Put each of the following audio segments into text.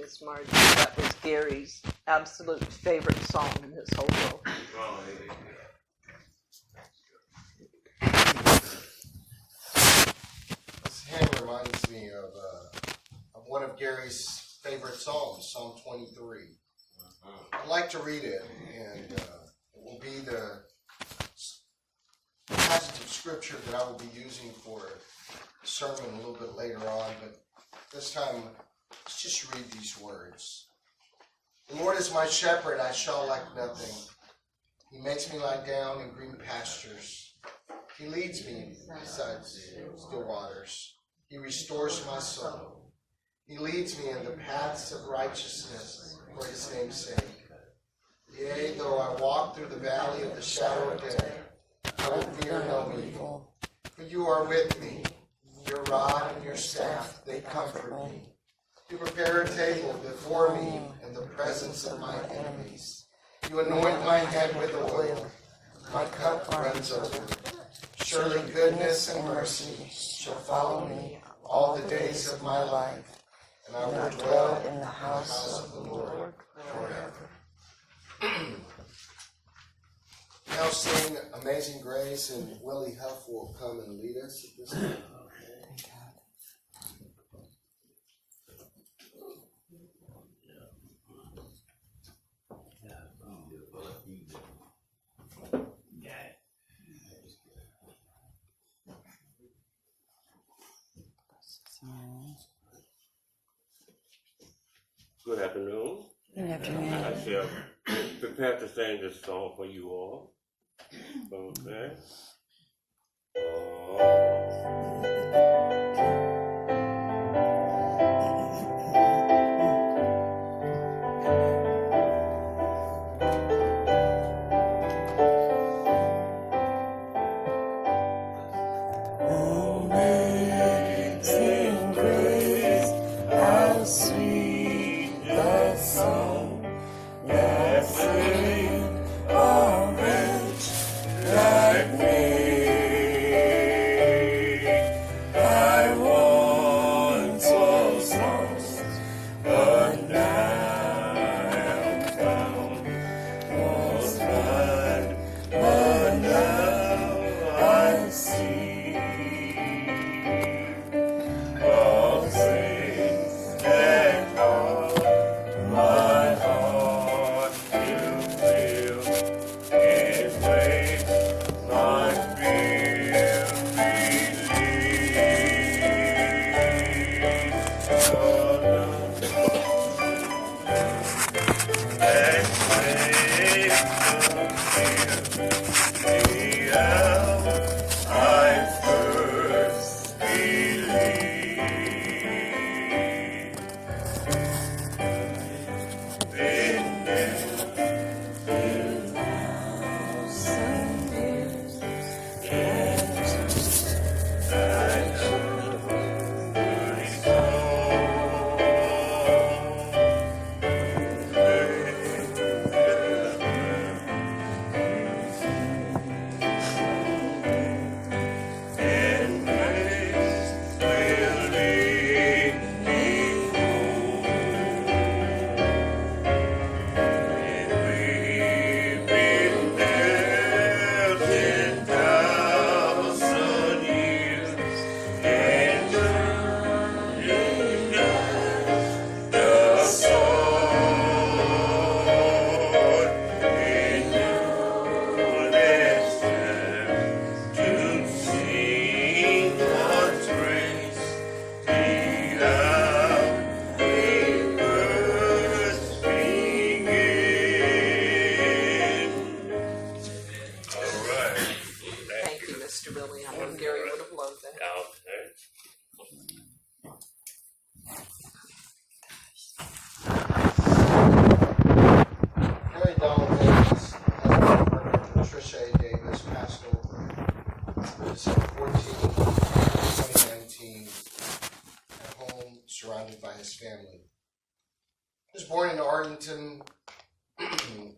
Miss Margie. That was Gary's absolute favorite song in this whole world. This hymn reminds me of one of Gary's favorite psalms, Psalm 23. I'd like to read it, and it will be the passage of scripture that I will be using for a sermon a little bit later on, but this time, let's just read these words. The Lord is my shepherd, I shall lack nothing. He makes me lie down in green pastures. He leads me beside still waters. He restores my soul. He leads me in the paths of righteousness for his name's sake. Yea, though I walk through the valley of the shadow of death, I will fear no evil. For you are with me. Your rod and your staff, they comfort me. You prepare a table before me in the presence of my enemies. You anoint my head with oil. My cup runs over. Surely goodness and mercy shall follow me all the days of my life, and I will dwell in the house of the Lord forever. Now sing Amazing Grace, and Willie Huff will come and lead us at this time. Good afternoon. Good afternoon. I shall prepare to sing this song for you all. Okay.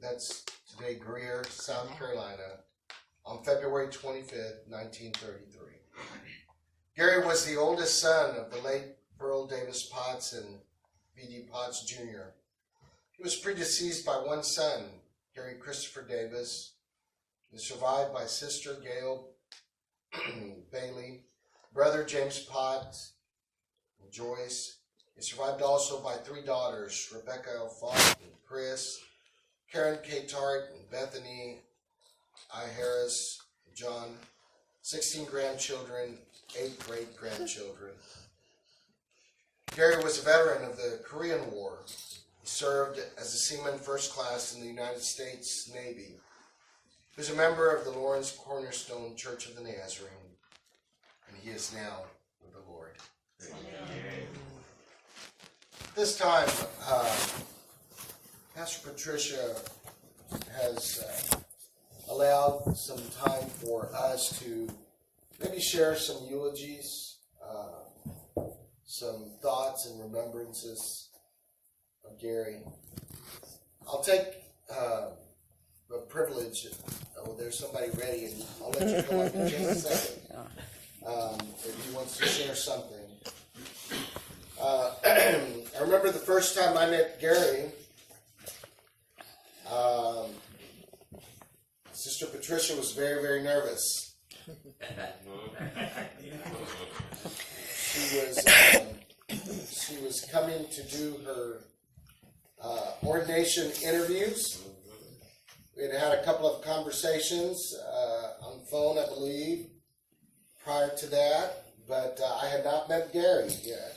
That's today Greer, South Carolina, on February 25th, 1933. Gary was the oldest son of the late Pearl Davis Potts and V.D. Potts Jr. He was predeceased by one son, Gary Christopher Davis. He was survived by sister Gail Bailey, brother James Potts, and Joyce. He survived also by three daughters, Rebecca L. Font and Chris, Karen K. Tart and Bethany I. Harris, and John, 16 grandchildren, 8 great-grandchildren. Gary was a veteran of the Korean War. He served as a seaman first class in the United States Navy. He was a member of the Lawrence Cornerstone Church of the Nazarene, and he is now with the Lord. This time, Pastor Patricia has allowed some time for us to maybe share some eulogies, some thoughts and remembrances of Gary. I'll take the privilege. Oh, there's somebody ready, and I'll let you go in just a second if he wants to share something. I remember the first time I met Gary. Sister Patricia was very, very nervous. She was coming to do her ordination interviews. We had had a couple of conversations on the phone, I believe, prior to that, but I had not met Gary yet.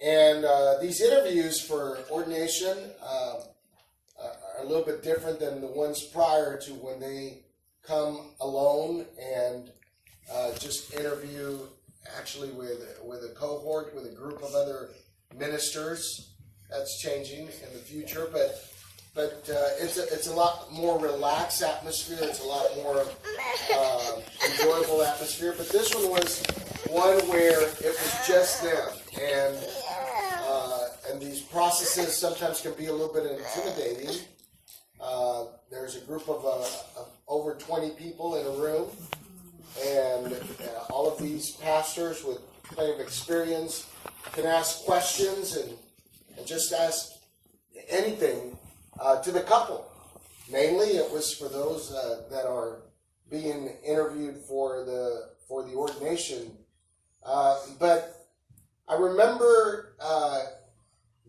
And these interviews for ordination are a little bit different than the ones prior to when they come alone and just interview actually with a cohort, with a group of other ministers. That's changing in the future, but it's a lot more relaxed atmosphere. It's a lot more enjoyable atmosphere. But this one was one where it was just them, and these processes sometimes can be a little bit intimidating. There's a group of over 20 people in a room, and all of these pastors with plenty of experience can ask questions and just ask anything to the couple. Mainly, it was for those that are being interviewed for the ordination. But I remember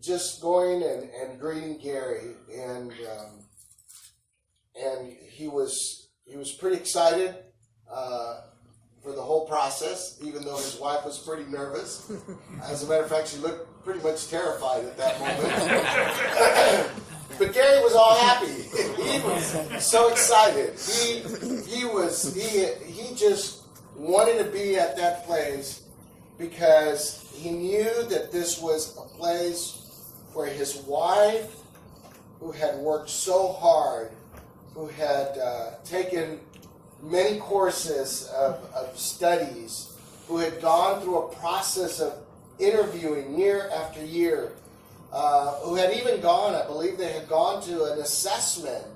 just going and greeting Gary, and he was pretty excited for the whole process, even though his wife was pretty nervous. As a matter of fact, she looked pretty much terrified at that moment. But Gary was all happy. He was so excited. He just wanted to be at that place because he knew that this was a place where his wife, who had worked so hard, who had taken many courses of studies, who had gone through a process of interviewing year after year, who had even gone, I believe they had gone to an assessment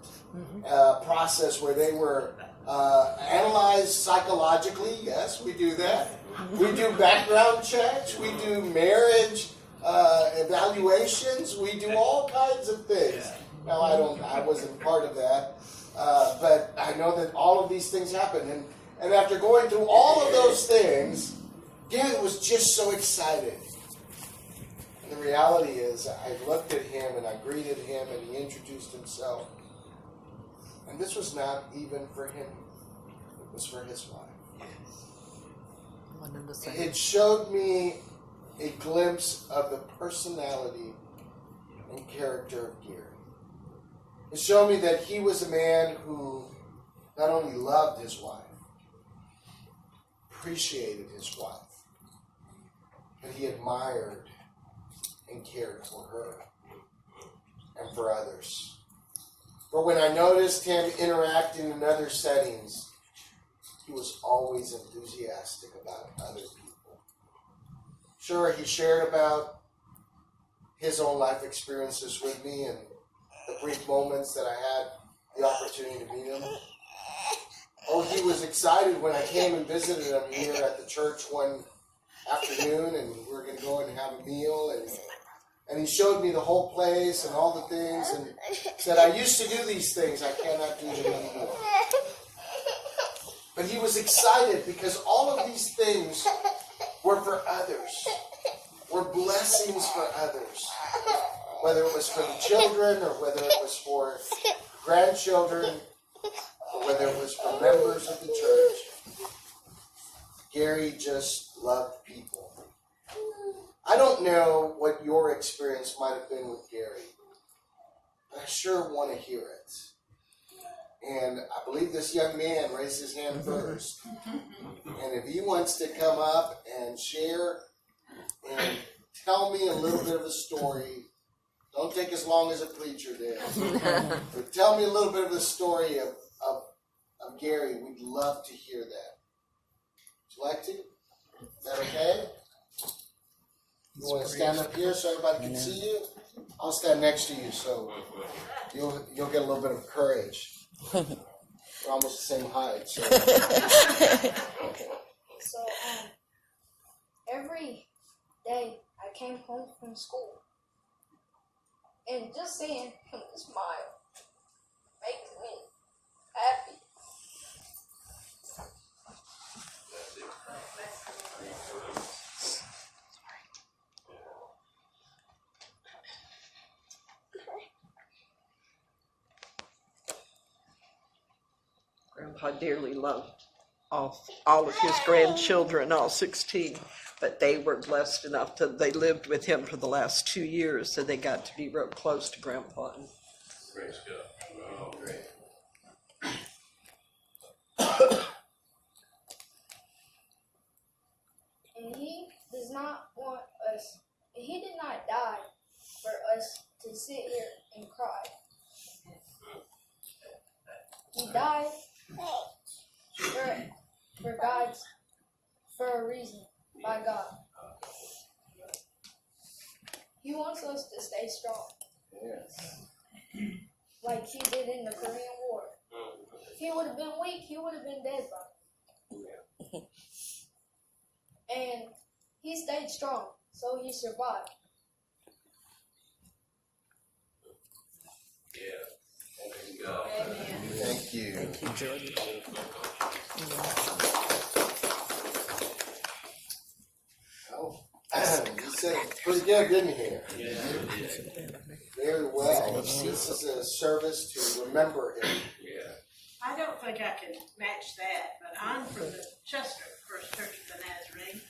process where they were analyzed psychologically. Yes, we do that. We do background checks. We do marriage evaluations. We do all kinds of things. Now, I wasn't part of that. But I know that all of these things happen. And after going through all of those things, Gary was just so excited. And the reality is, I looked at him and I greeted him and he introduced himself. And this was not even for him. It was for his wife. It showed me a glimpse of the personality and character of Gary. It showed me that he was a man who not only loved his wife, appreciated his wife, but he admired and cared for her and for others. For when I noticed him interacting in other settings, he was always enthusiastic about other people. Sure, he shared about his own life experiences with me and the brief moments that I had the opportunity to meet him. Oh, he was excited when I came and visited him here at the church one afternoon, and we were going to go and have a meal, and And he showed me the whole place and all the things and said, I used to do these things, I cannot do them anymore. But he was excited because all of these things were for others, were blessings for others. Whether it was for the children or whether it was for grandchildren or whether it was for members of the church. Gary just loved people. I don't know what your experience might have been with Gary, but I sure want to hear it. And I believe this young man raised his hand first. And if he wants to come up and share and tell me a little bit of a story, don't take as long as a preacher did, but tell me a little bit of the story of Gary. We'd love to hear that. Would you like to? Is that okay? You want to stand up here so everybody can see you? I'll stand next to you so you'll get a little bit of courage. We're almost the same height. So, every day I came home from school, and just seeing him smile makes me happy. Grandpa dearly loved all of his grandchildren, all 16, but they were blessed enough that they lived with him for the last 2 years, so they got to be real close to Grandpa. Praise God. Oh, great. And he does not want us, he did not die for us to sit here and cry. He died for a reason, by God. He wants us to stay strong. yes. Like he did in the Korean War. If he would have been weak, he would have been dead by now. And he stayed strong, so he survived. Yeah. Praise God. Amen. Thank you. Thank you, Jordan. Oh, you said it pretty good, didn't you? Yeah. Very well. This is a service to remember him. Yeah. I don't think I can match that, but I'm from the Chester First Church of the Nazarene,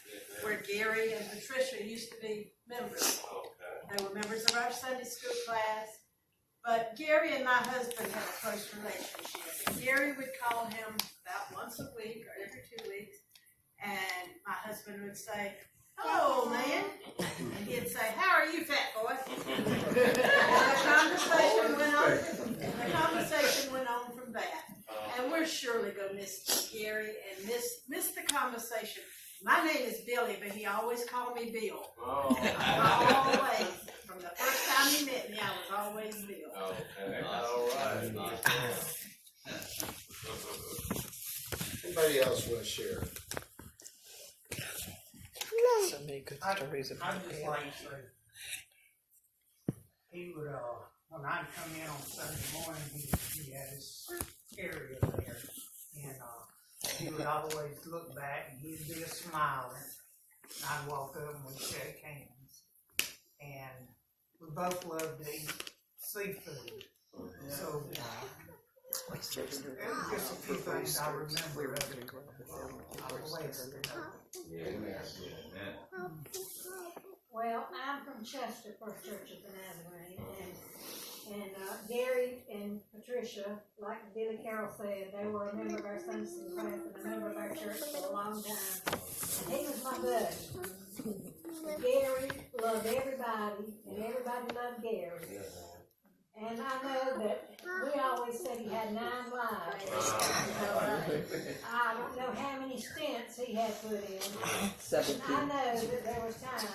where Gary and Patricia used to be members. Okay. They were members of our Sunday school class, but Gary and my husband had a close relationship. And Gary would call him about once a week or every 2 weeks, and my husband would say, "Hello, man," and he'd say, "How are you, fat boy?" And the conversation went on from that. And we're surely going to miss Gary and miss the conversation. My name is Billy, but he always called me Bill. Oh. Always. From the first time he met me, I was always Bill. Okay. All right. Anybody else want to share? So many good stories I about just him. like to say, he would, when I'd come in on Sunday morning, he had his area there, and, he would always look back, and he'd be smiling. I'd walk up and we'd shake hands, and we both loved to eat seafood, so, it was just a few things I remember of it. Well, I'm from Chester First Church of the Nazarene, and Gary and Patricia, like Billy Carroll said, they were a member of our Sunday school class and a member of our church for a long time. And he was my buddy. Gary loved everybody, and everybody loved Gary. And I know that we always said he had 9 lives. I don't know how many stints he had put in. 17. I know that there was times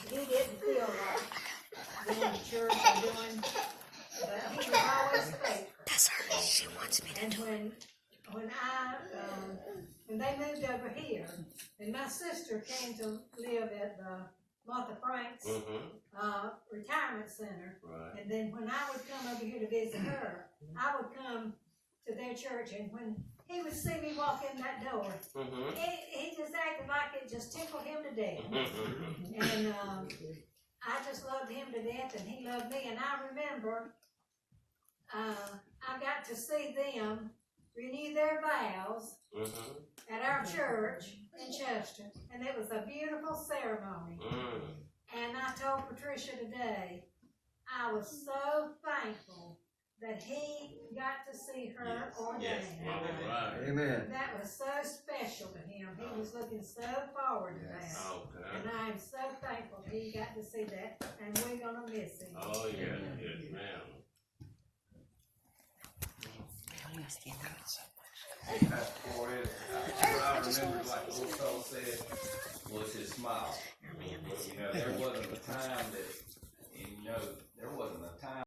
he didn't feel like being in church or doing, but he was always faithful. That's her. She wants me to And do it. when they moved over here, and my sister came to live at the Martha Franks, retirement center. Right. And then when I would come over here to visit her, I would come to their church, and when he would see me walk in that door, he just acted like it just tickled him to death. And I just loved him to death, and he loved me. And I remember I got to see them renew their vows at our church in Chester, and it was a beautiful ceremony. And I told Patricia today, I was so thankful that he got to see her ordained. Right. Amen. That was so special to him. He was looking so forward to that. Okay. And I am so thankful that he got to see that, and we're gonna miss him. Oh, yes, yes, ma'am. That's for it. What I remember, like the old fellow said, was his smile. You know, there wasn't a time that, you know, there wasn't a time